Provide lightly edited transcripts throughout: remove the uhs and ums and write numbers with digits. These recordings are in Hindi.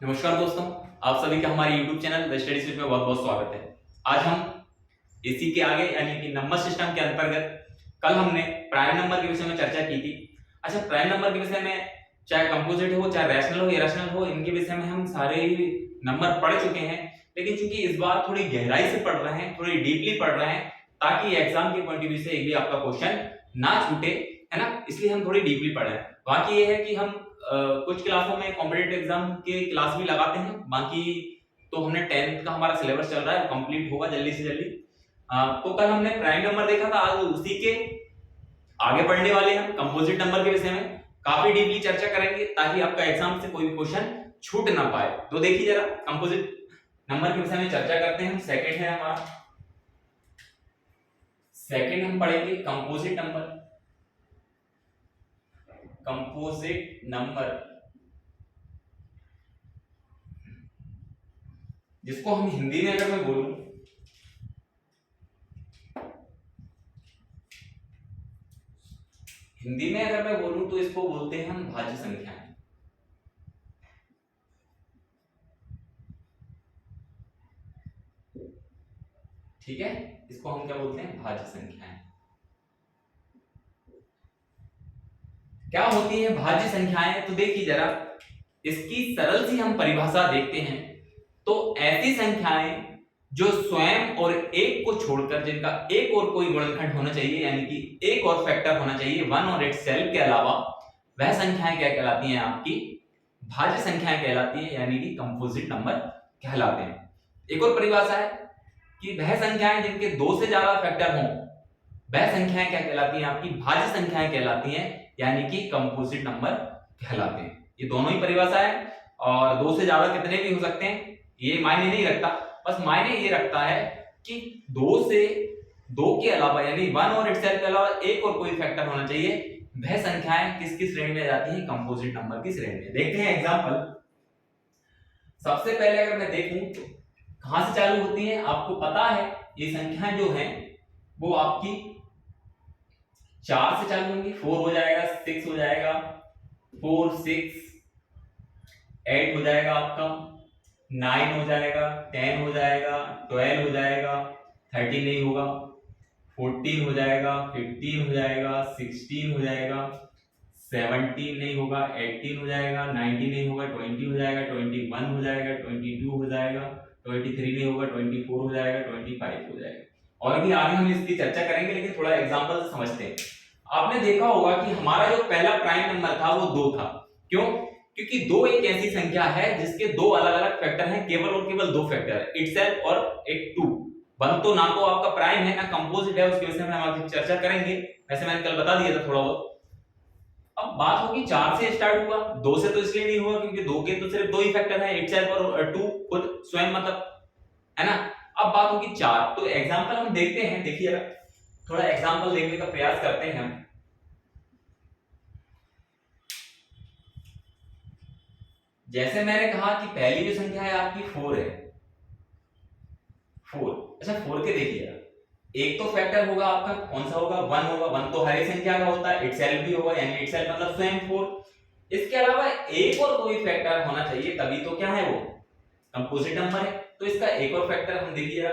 नमस्कार दोस्तों, आप सभी का हमारे YouTube channel the study switch में बहुत बहुत स्वागत है। आज हम इसी के आगे यानी कि नंबर सिस्टम के अंतर्गत कल हमने प्राइम नंबर के विषय में चर्चा की थी। अच्छा, प्राइम नंबर के विषय में चाहे कंपोजिट हो, चाहे रैशनल हो, इरेशनल हो, इनके विषय में हम सारे ही नंबर पढ़ चुके हैं। लेकिन चूंकि इस बार थोड़ी गहराई से पढ़ रहे हैं, थोड़ी डीपली पढ़ रहे हैं, ताकि एग्जाम के पॉइंट ऑफ व्यू से एक भी आपका क्वेश्चन ना छूटे, है ना, इसलिए हम थोड़ी डीपली पढ़ रहे हैं। बाकी ये है कि हम कुछ क्लासों में कॉम्पिटिटिव एग्जाम के क्लास भी लगाते हैं। बाकी तो हमने 10th का हमारा सिलेबस चल रहा है, कंप्लीट होगा जल्दी से जल्दी। तो कल हमने प्राइम नंबर देखा था, आज उसी के आगे पढ़ने वाले हैं कंपोजिट नंबर के विषय में। काफी डीपली चर्चा करेंगे ताकि आपका एग्जाम से कोई भी क्वेश्चन छूट ना पाए। तो देखिए जरा, कंपोजिट नंबर के विषय में चर्चा करते हैं। हम सेकंड है हमारा, सेकंड हम पढ़ेंगे कंपोजिट नंबर। कंपोजिट नंबर जिसको हम हिंदी में अगर मैं बोलूं, हिंदी में अगर मैं बोलूं तो इसको बोलते हैं हम भाज्य संख्याएं। ठीक है, इसको हम क्या बोलते हैं? भाज्य संख्याएं। क्या होती है भाज्य संख्याएं? तो देखिए जरा, इसकी सरल सी हम परिभाषा देखते हैं तो ऐसी संख्याएं जो स्वयं और एक को छोड़कर, जिनका एक और कोई गुणनखंड होना चाहिए, यानी कि एक और फैक्टर होना चाहिए वन और इट्स सेल्फ के अलावा, वह संख्याएं क्या कहलाती हैं? आपकी भाज्य संख्याएं कहलाती है, यानी कि कंपोजिट नंबर कहलाते हैं। एक और परिभाषा है कि वह संख्याएं जिनके दो से ज्यादा फैक्टर हों, वह संख्याएं क्या कहलाती हैं? आपकी भाज्य संख्याएं कहलाती हैं, यानी कि कंपोजिट नंबर कहलाते हैं। ये दोनों ही परिभाषा है, और दो से ज्यादा कितने भी हो सकते हैं ये मायने नहीं रखता। बस मायने ये रखता है कि दो के अलावा, यानी वन और इटसेल्फ के अलावा एक और कोई फैक्टर होना चाहिए। वह संख्याएं किस किस श्रेणी में जाती हैं? कंपोजिट नंबर की श्रेणी में। देखते हैं एग्जांपल। सबसे पहले अगर मैं देखूं तो कहां से चालू होती है? आपको पता है ये संख्याएं जो हैं वो आपकी 4 से चालू होंगी। 4 हो जाएगा, 6 हो जाएगा, 4 6 8 हो जाएगा आपका, 9 हो जाएगा, 10 हो जाएगा, 12 हो जाएगा, 13 नहीं होगा, 14 हो जाएगा, 15 हो जाएगा, 16 हो जाएगा, 17 नहीं होगा, 18 हो जाएगा, 19 नहीं होगा, 20 हो जाएगा, 21 हो जाएगा, 22 हो जाएगा, 23 नहीं होगा, 24 हो जाएगा, 25 हो जाएगा। और भी आगे हम इसकी चर्चा करेंगे, लेकिन थोड़ा एग्जांपल से समझते हैं। आपने देखा होगा कि हमारा जो पहला प्राइम नंबर था वो 2 था। क्यों? क्योंकि 2 एक ऐसी संख्या है जिसके दो अलग अलग फैक्टर हैं, केवल और केवल दो फैक्टर है, इटसेल्फ और एक 2। वन तो ना तो आपका प्राइम है ना कंपोजिट है, उसके विषय में हम आगे चर्चा करेंगे। वैसे मैंने कल बता दिया था थोड़ा बहुत। अब बात होगी 4 से स्टार्ट हुआ, 2 से तो इसलिए नहीं हुआ क्योंकि 2 के तो सिर्फ दो ही फैक्टर है, इटसेल्फ और 2 खुद स्वयं, मतलब, है ना। अब बात होगी 4, तो एग्जांपल हम देखते हैं। देखिए जरा, थोड़ा एग्जांपल देखने का प्रयास करते हैं हम। जैसे मैंने कहा कि पहली जो संख्या है आपकी 4 है, 4। अच्छा, 4 के देखिए, एक तो फैक्टर होगा आपका, कौन सा होगा? 1 होगा। 1 तो हर एक संख्या का होता है, इटसेल्फ भी होगा, यानी इटसेल्फ मतलब स्वयं 4। इसके अलावा एक और कोई फैक्टर होना चाहिए, तभी तो क्या है वो कंपोजिट नंबर है। तो इसका एक और फैक्टर हम देखिए जरा,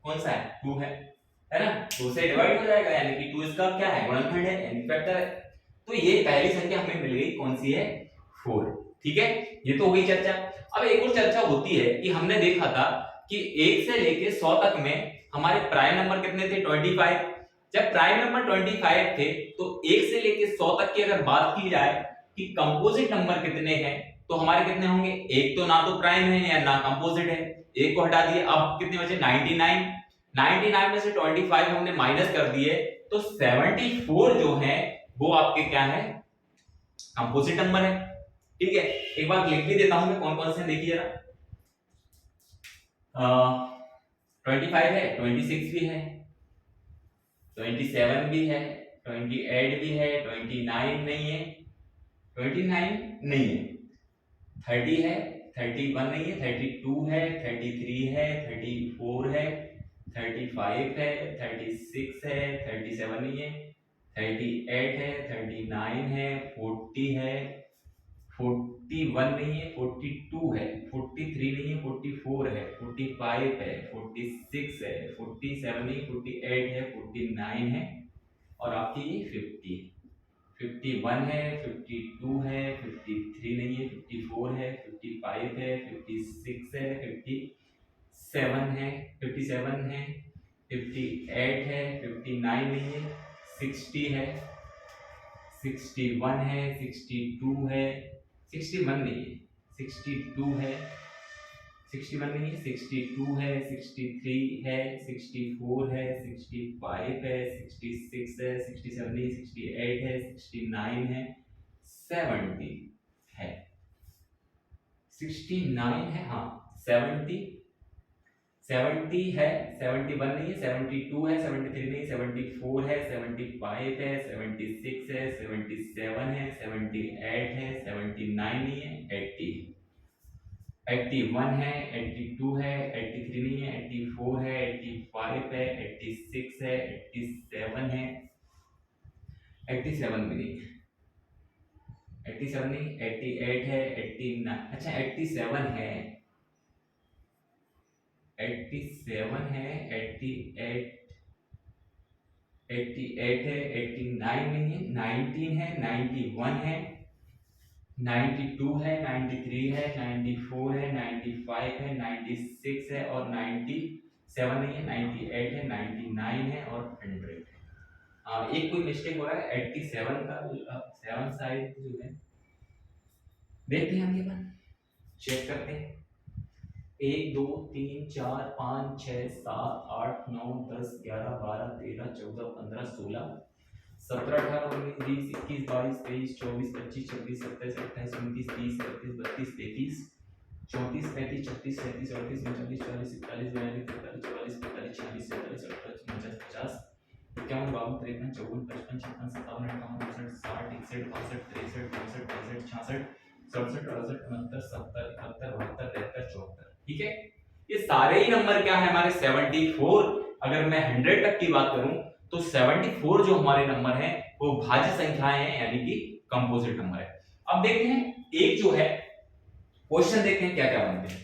कौन सा है? 2 है ना। 2 से डिवाइड हो जाएगा, यानी कि 2 इसका क्या है? गुणनखंड है, यानी फैक्टर है। तो ये पहली संख्या हमें मिल गई, कौन सी है? 4। ठीक है, ये तो हो गई चर्चा। अब एक और चर्चा होती है कि हमने देखा था कि 1 से लेके 100 तक में हमारे प्राइम नंबर कितने थे? 25। जब प्राइम नंबर 25 थे तो 1 से लेके 100 तक की अगर बात की जाए कि कंपोजिट नंबर कितने हैं, तो हमारे कितने होंगे? एक तो ना तो प्राइम है या ना कंपोजिट है, एक को हटा दिए, अब कितने बचे? 99। 99 में से 25 हमने माइनस कर दिए, तो 74 जो है वो आपके क्या है? कंपोजिट नंबर है। ठीक है, एक बार लिख भी देता हूं मैं कौन कौन से, देखिए जरा। 25 है, 26 भी है, 27 भी है, 28 भी है, 29 नहीं है, 29 नहीं है, 30 है, 31 नहीं है, 32 है, 33 है, 34 है, 35 है, 36 है, 37 नहीं है, 38 है, 39 है, 40 है, 41 नहीं है, 42 है, 43 नहीं है, 44 है, 45 है, 46 है, 47 नहीं, 48 है, 49 है और आपकी ये 50 है। 51 है, 52 है, 53 नहीं है, 54 है, 55 है, 56 है, 57 है, 57 है, 58 है, 59 नहीं है, 60 है, 61 है, 62 है, 61 नहीं है, 62 है, 61 नहीं है, 62 है, 63 है, 64 है, 65 है, 66 है, 67 नहीं, 68 है, 69 है, 70 है, 69 है, हाँ 70 है, 71 नहीं है, 72 है, 73 नहीं, 74 है, 75 है, 76 है, 77 है, 78 है, 79 नहीं है, 80 है, 81 है, 82 है, 83 नहीं है, 84 है, 85 है, 86 है, 87 है, 87 भी नहीं, 87 नहीं, 88 है, 89, अच्छा 87 है, 87 है, 88 है, 89 नहीं है, 19 है, 91 है, 92 है, 93 है, 94 है, 95 है, 96 है और 97 नहीं है, 98 है, 99 है और 100 है। एक कोई मिस्टेक हो रहा है 87 का 7 साइड जो है, देखते हैं हम ये अपन चेक करते हैं। 1 2 3 4 5 6 7 8 9 10 11 12 13 14 15 16 17 18 19 20 21 22 23 24 25 26 27 28 29 30 31 32 33 34 35 36 37 38 39 40 41 42 43 44 45 46 47 48 49 50 51 52 53 54 55 56 57 58 59 60 61 62 63 64 65 66 67 68 69 70 71 72 73 74। ठीक है, ये सारे ही नंबर क्या है हमारे 74। अगर मैं 100 तक की बात करूं तो 74 जो हमारे नंबर हैं वो भाज्य संख्याएं हैं, यानी कि कंपोजिट नंबर है। अब देखते हैं एक जो है क्वेश्चन, देखते हैं क्या क्या बनते हैं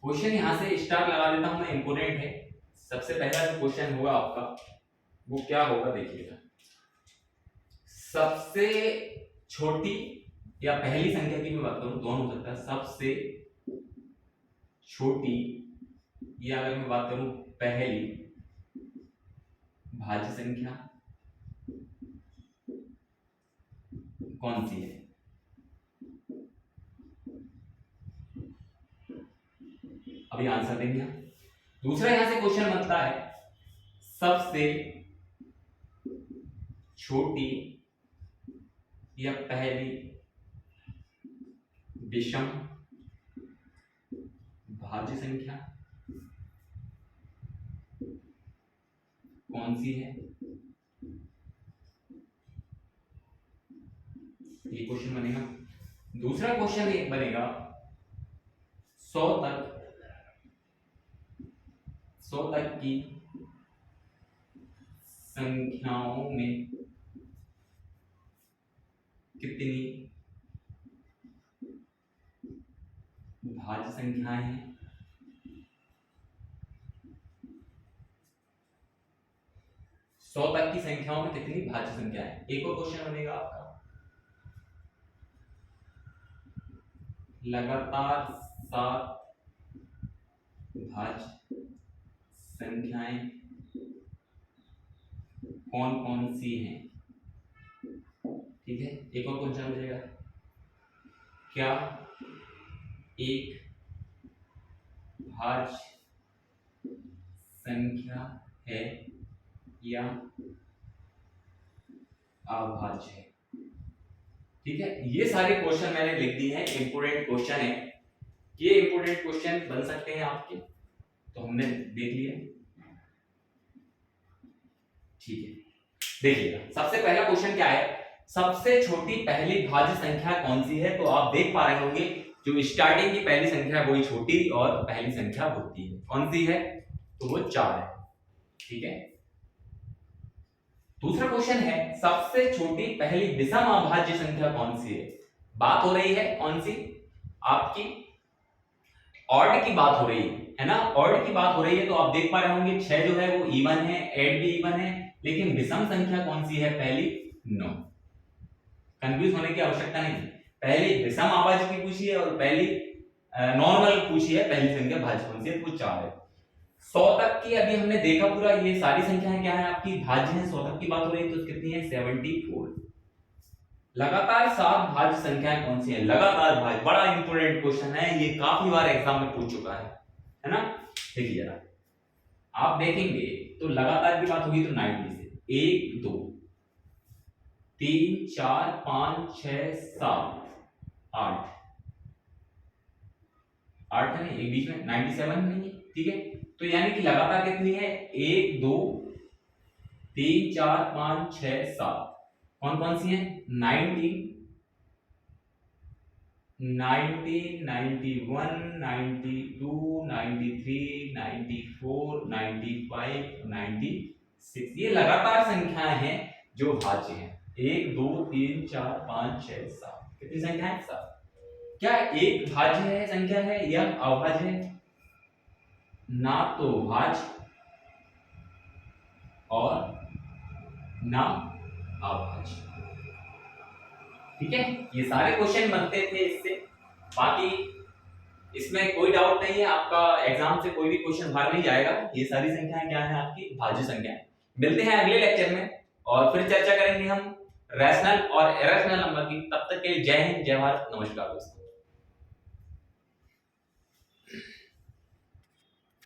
क्वेश्चन यहां से स्टार लगा देता हूं मैं, इंपोर्टेंट है। सबसे पहला जो क्वेश्चन होगा आपका वो क्या होगा, देखिएगा। सबसे छोटी या पहली संख्या की मैं बात करूं, दोनों हो सकता है, सबसे छोटी या अगर मैं बात करूं पहली भाज्य संख्या कौन सी है। अभी आंसर देंगे हम। दूसरा यहां से क्वेश्चन बनता है, सबसे छोटी या पहली विषम भाज्य संख्या कौन सी है, ये क्वेश्चन बनेगा। दूसरा क्वेश्चन एक बनेगा 100 तक की संख्याओं में कितनी भाज्य संख्याएं हैं। 100 तक की संख्याओं में कितनी भाज्य संख्या है। एक और क्वेश्चन बनेगा आपका, लगातार 7 भाज्य संख्याएं कौन कौन सी हैं। ठीक है, एक और क्वेश्चन बनेगा, क्या एक भाज्य संख्या है या अभाज्य है। ठीक है, ये सारे क्वेश्चन मैंने लिख दिए हैं, इंपोर्टेंट क्वेश्चन है। ये इंपोर्टेंट क्वेश्चन बन सकते हैं आपके, तो हमने देख लिया। ठीक है, देखिएगा सबसे पहला क्वेश्चन क्या है, सबसे छोटी पहली भाज्य संख्या कौन सी है। तो आप देख पा रहे होंगे जो स्टार्टिंग की पहली संख्या वही छोटी और पहली संख्या होती है, कौन सी है, तो वो 4 है। ठीक है, दूसरा क्वेश्चन है सबसे छोटी पहली विषम अभाज्य संख्या कौन सी है। बात हो रही है कौन सी, आपकी ऑड की बात हो रही है ना, ऑड की बात हो रही है। तो आप देख पा रहे होंगे 6 जो है वो इवन है, 8 भी इवन है, लेकिन विषम संख्या कौन सी है पहली, 9। कंफ्यूज होने की आवश्यकता नहीं, पहली विषम अभाज्य की पूछी है और पहली नॉर्मल पूछी है, पहली संख्या भाज्य कौन सी है, वो 4 है। 100 तक की अभी हमने देखा पूरा, ये सारी संख्याएं क्या है आपकी भाज्य है। 100 तक की बात हो रही है तो कितनी है 74। लगातार 7 भाज्य संख्याएं कौन सी है, लगातार भाज्य, बड़ा इंपॉर्टेंट क्वेश्चन है ये, काफी बार एग्जाम में पूछ चुका है ना। देखिए जरा आप देखेंगे तो लगातार की बात होगी तो 90 से 1 2 3 4 5 6 7 8 8 है, एक बीच में 97 नहीं है, ठीक है। तो यानी कि लगातार कितनी है 1 2 3 4 5 6 7, कौन कौन सी है 90 90 91 92 93 94 95 96, ये लगातार संख्याएं हैं जो भाज्य हैं। 1 2 3 4 5 6 7, कितनी संख्या है 7। क्या एक भाज्य है संख्या है या अभाज्य है, ना तो भाज्य और ना अभाज्य, ठीक है। ये सारे क्वेश्चन बनते थे इससे, बाकी इसमें कोई डाउट नहीं है, आपका एग्जाम से कोई भी क्वेश्चन बाहर नहीं जाएगा। ये सारी संख्याएं क्या है आपकी भाज्य संख्याएं। मिलते हैं अगले लेक्चर में और फिर चर्चा करेंगे हम रैशनल और इरेशनल नंबर की। तब तक के लिए जय हिंद, जय भारत, नमस्कार दोस्तों।